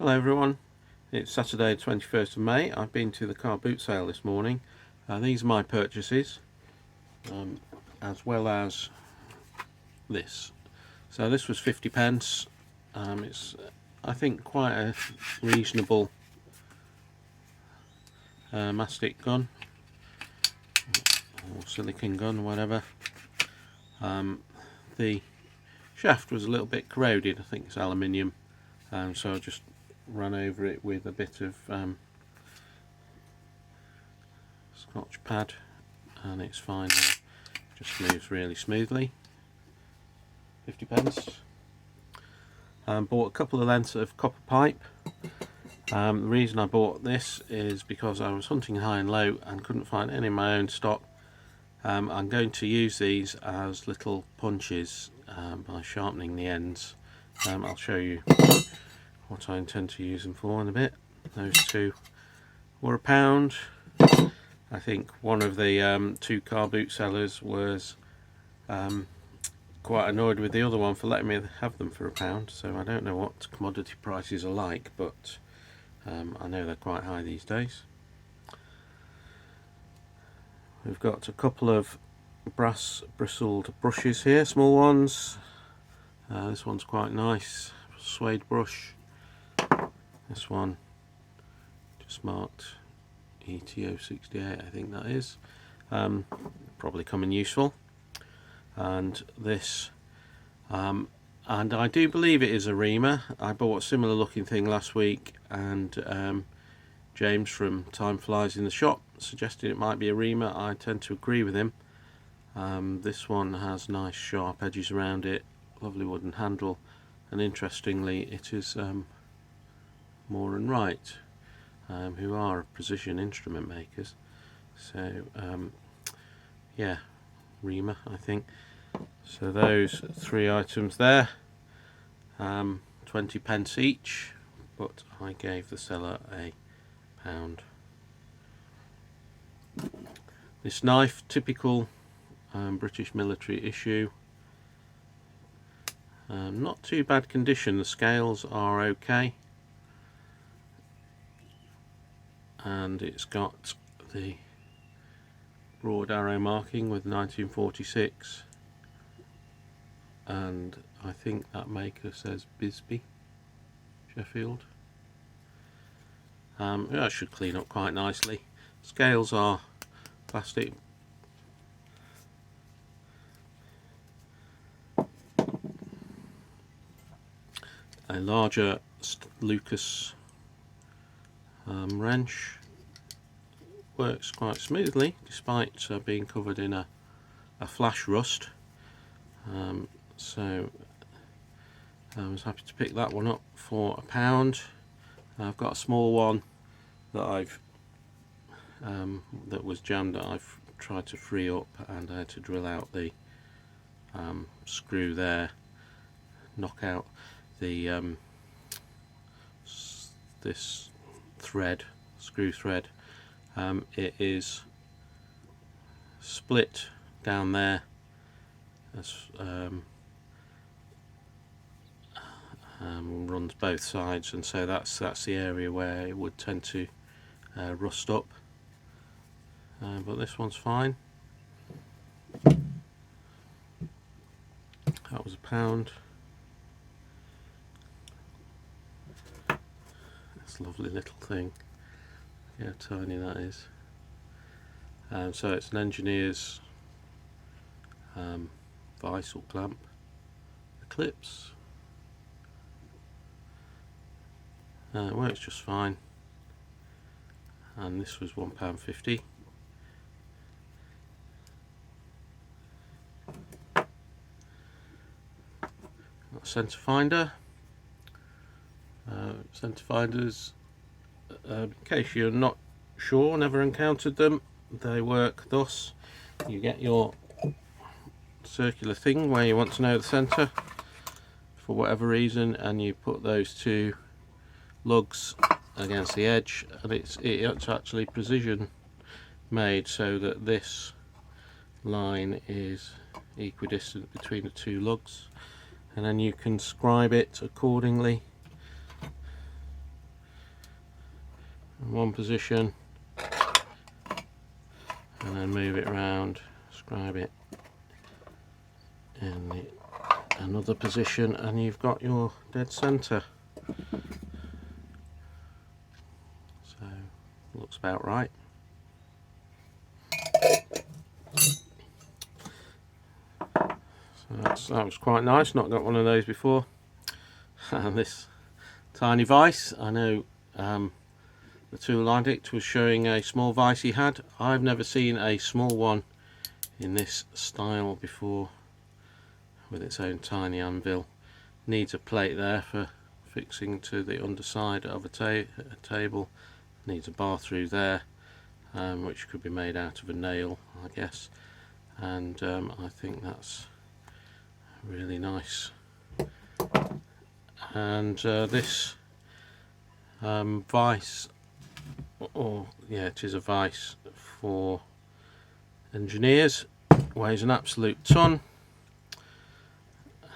Hello everyone, it's Saturday 21st of May. I've been to the car boot sale this morning. These are my purchases, as well as this. So this was 50p. It's I think quite a reasonable mastic gun, or silicon gun, whatever. The shaft was a little bit corroded, I think it's aluminium, so I just ran over it with a bit of Scotch pad and it's fine now. Just moves really smoothly. 50p. Bought a couple of lengths of copper pipe. The reason I bought this is because I was hunting high and low and couldn't find any of my own stock. I'm going to use these as little punches by sharpening the ends. I'll show you what I intend to use them for in a bit. Those two were £1. I think one of the two car boot sellers was quite annoyed with the other one for letting me have them for £1, so I don't know what commodity prices are like, but I know they're quite high these days. We've got a couple of brass bristled brushes here, small ones. This one's quite nice, suede brush. This one just marked ETO68, I think that is. Probably come in useful. And this, and I do believe it is a reamer. I bought a similar looking thing last week, and James from Time Flies in the Shop suggested it might be a reamer. I tend to agree with him. This one has nice sharp edges around it, lovely wooden handle, and interestingly it is Moore and Wright, who are precision instrument makers. So yeah, reamer I think. So those three items there, 20p each, but I gave the seller £1. This knife, typical British military issue. Not too bad condition, the scales are okay, and it's got the broad arrow marking with 1946, and I think that maker says Bisbee, Sheffield. Yeah, it should clean up quite nicely. Scales are plastic. A larger Lucas wrench works quite smoothly despite being covered in a flash rust, so I was happy to pick that one up for £1. I've got a small one that that was jammed that I've tried to free up, and I had to drill out the screw there, knock out the this thread, screw thread. It is split down there as runs both sides, and so that's the area where it would tend to rust up, but this one's fine. That was £1. This lovely little thing, look how tiny that is. So it's an engineer's vice or clamp, the clips. It works just fine, and this was £1.50. Got a centre finder. Centre finders, in case you're not sure, never encountered them, they work thus. You get your circular thing where you want to know the centre for whatever reason, and you put those two lugs against the edge, and it's actually precision made so that this line is equidistant between the two lugs, and then you can scribe it accordingly in one position and then move it around, scribe it in another position, and you've got your dead centre. So looks about right. So that was quite nice, not got one of those before. And this tiny vise, I know the tool addict was showing a small vise he had. I've never seen a small one in this style before, with its own tiny anvil. Needs a plate there for fixing to the underside of a table. Needs a bar through there, which could be made out of a nail, I guess. And I think that's really nice. And this vise, or yeah, it is a vise for engineers, weighs an absolute ton,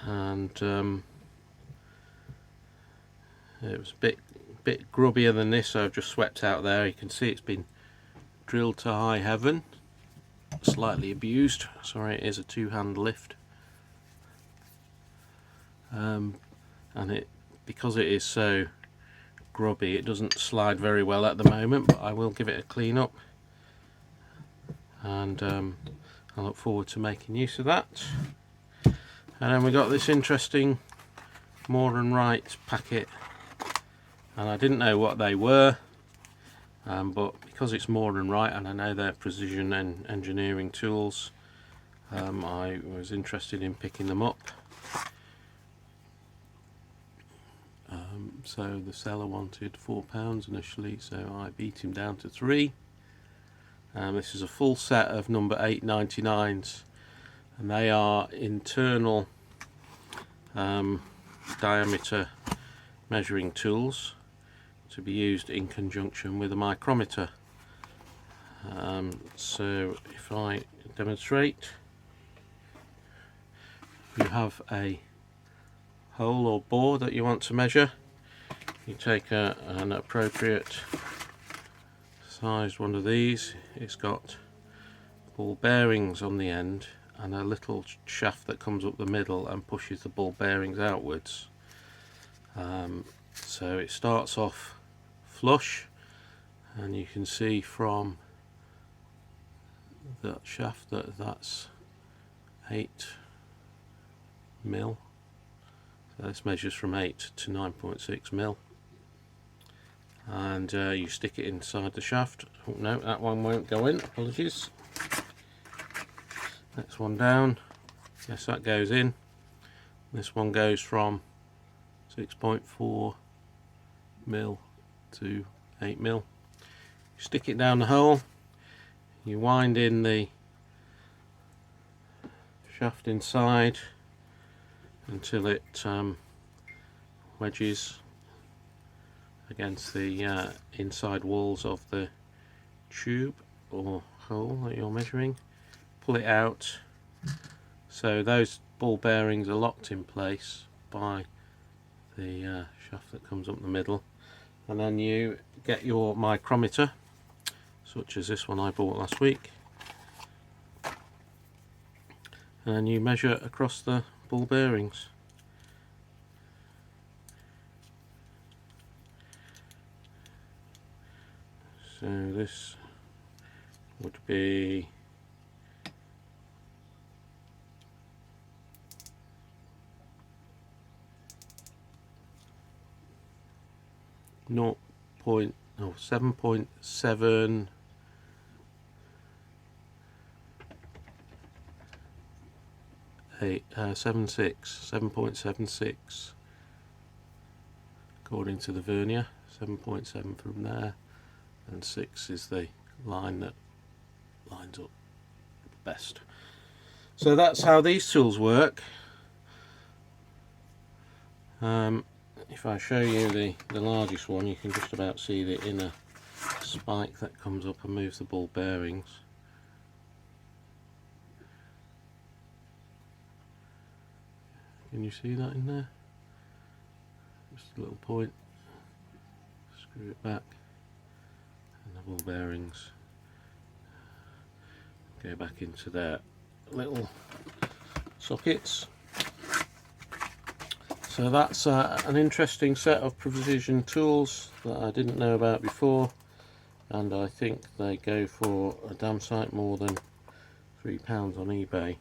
and it was a bit grubbier than this, so I've just swept out there. You can see it's been drilled to high heaven, slightly abused. Sorry, it is a two-hand lift, and because it is so grubby, it doesn't slide very well at the moment, but I will give it a clean up, and I look forward to making use of that. And then we got this interesting Moore and Wright packet, and I didn't know what they were, but because it's Moore and Wright and I know they're precision and engineering tools, I was interested in picking them up. So the seller wanted £4 initially, so I beat him down to £3. This is a full set of number 899s, and they are internal diameter measuring tools to be used in conjunction with a micrometer. So if I demonstrate, you have a hole or bore that you want to measure. You take an appropriate sized one of these. It's got ball bearings on the end and a little shaft that comes up the middle and pushes the ball bearings outwards. So it starts off flush, and you can see from that shaft that's 8mm. So this measures from 8 to 9.6mm, and you stick it inside the shaft. Oh no, that one won't go in, apologies. Next one down, yes, that goes in. This one goes from 6.4mm to 8mm. You stick it down the hole, you wind in the shaft inside until it wedges against the inside walls of the tube or hole that you're measuring. Pull it out, so those ball bearings are locked in place by the shaft that comes up the middle, and then you get your micrometer, such as this one I bought last week, and you measure across the ball bearings. So this would be 7.7 7.76 according to the vernier. 7.7 from there, and 6 is the line that lines up best. So that's how these tools work. If I show you the largest one, you can just about see the inner spike that comes up and moves the ball bearings. Can you see that in there? Just a little point. Screw it back. ball bearings go back into their little sockets. So that's an interesting set of precision tools that I didn't know about before, and I think they go for a damn sight more than £3 on eBay.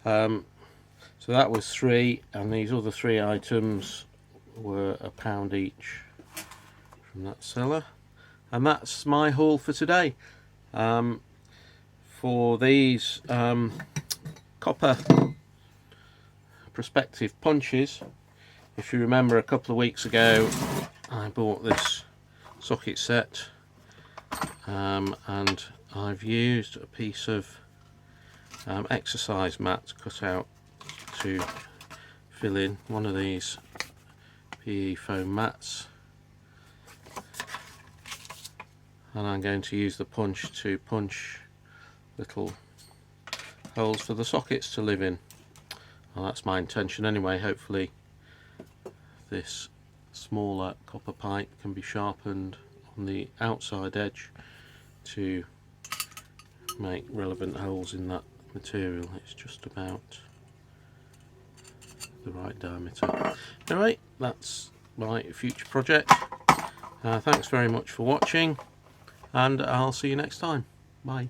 So that was 3, and these other 3 items were £1 each from that seller. And that's my haul for today. For these copper perspective punches, if you remember a couple of weeks ago I bought this socket set, and I've used a piece of exercise mat cut out to fill in one of these PE foam mats, and I'm going to use the punch to punch little holes for the sockets to live in. Well, that's my intention anyway. Hopefully this smaller copper pipe can be sharpened on the outside edge to make relevant holes in that material. It's just about the right diameter. Anyway, that's my future project. Thanks very much for watching, and I'll see you next time. Bye.